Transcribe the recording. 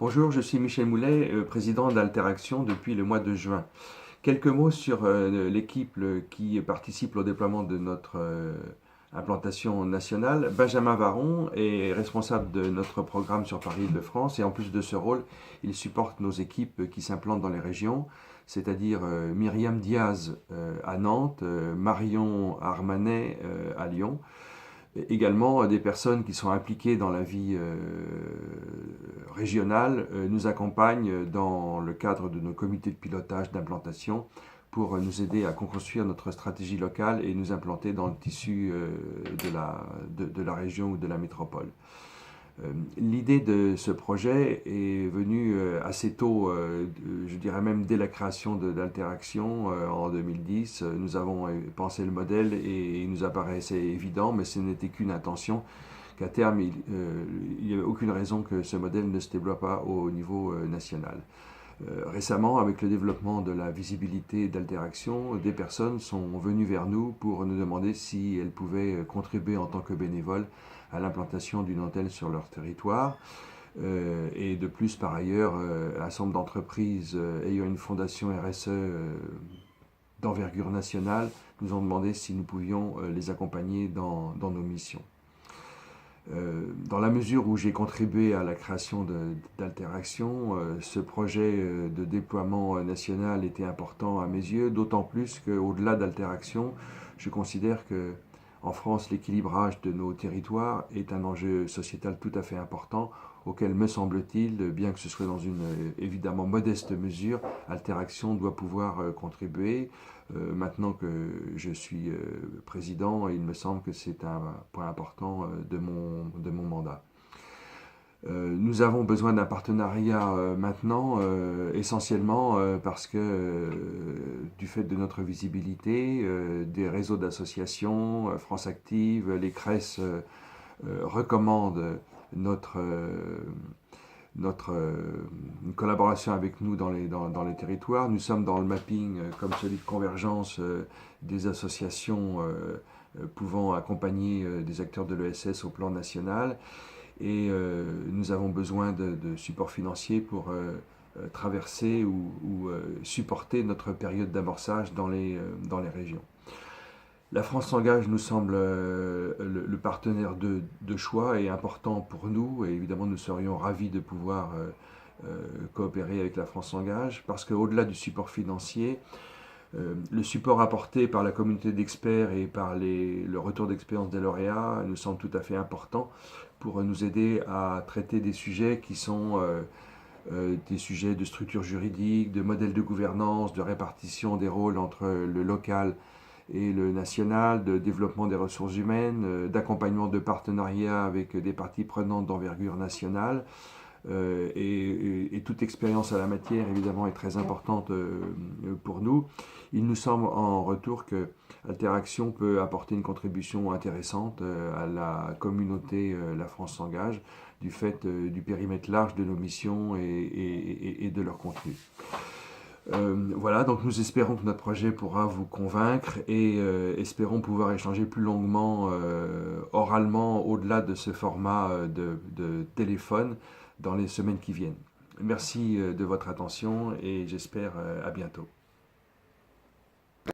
Bonjour, je suis Michel Moulet, président d'Alteraction depuis le mois de juin. Quelques mots sur l'équipe qui participe au déploiement de notre implantation nationale. Benjamin Varon est responsable de notre programme sur Paris-Île-de-France et en plus de ce rôle, il supporte nos équipes qui s'implantent dans les régions, c'est-à-dire Myriam Diaz à Nantes, Marion Armanet à Lyon. Également, des personnes qui sont impliquées dans la vie régionale nous accompagnent dans le cadre de nos comités de pilotage d'implantation pour nous aider à construire notre stratégie locale et nous implanter dans le tissu de la région ou de la métropole. L'idée de ce projet est venue assez tôt, je dirais même dès la création d'Alteraction en 2010. Nous avons pensé le modèle et il nous apparaissait évident, mais ce n'était qu'une intention, qu'à terme, il n'y avait aucune raison que ce modèle ne se développe pas au niveau national. Récemment, avec le développement de la visibilité d'Alteraction, des personnes sont venues vers nous pour nous demander si elles pouvaient contribuer en tant que bénévoles à l'implantation d'une antenne sur leur territoire. Et de plus, par ailleurs, un certain nombre d'entreprises ayant une fondation RSE d'envergure nationale nous ont demandé si nous pouvions les accompagner dans nos missions. Dans la mesure où j'ai contribué à la création d'Alteraction, ce projet de déploiement national était important à mes yeux, d'autant plus qu'au-delà d'Alteraction, je considère que en France, l'équilibrage de nos territoires est un enjeu sociétal tout à fait important auquel, me semble-t-il, bien que ce soit dans une évidemment modeste mesure, Alteraction doit pouvoir contribuer. Maintenant que je suis président, il me semble que c'est un point important de mon mandat. Nous avons besoin d'un partenariat maintenant, essentiellement parce que du fait de notre visibilité, des réseaux d'associations, France Active, les CRES recommandent notre collaboration avec nous dans les territoires. Nous sommes dans le mapping comme celui de convergence des associations pouvant accompagner des acteurs de l'ESS au plan national. Et nous avons besoin de support financier pour traverser ou supporter notre période d'amorçage dans les régions. La France s'engage nous semble le partenaire de choix et important pour nous, et évidemment nous serions ravis de pouvoir coopérer avec la France s'engage, parce qu'au-delà du support financier, le support apporté par la communauté d'experts et par le retour d'expérience des lauréats nous semble tout à fait important pour nous aider à traiter des sujets qui sont des sujets de structure juridique, de modèle de gouvernance, de répartition des rôles entre le local et le national, de développement des ressources humaines, d'accompagnement de partenariats avec des parties prenantes d'envergure nationale. Et toute expérience à la matière, évidemment, est très importante pour nous. Il nous semble en retour que Alteraction peut apporter une contribution intéressante à la communauté La France s'engage, du fait du périmètre large de nos missions et de leur contenu. Voilà, donc nous espérons que notre projet pourra vous convaincre et espérons pouvoir échanger plus longuement, oralement, au-delà de ce format de téléphone dans les semaines qui viennent. Merci de votre attention et j'espère à bientôt.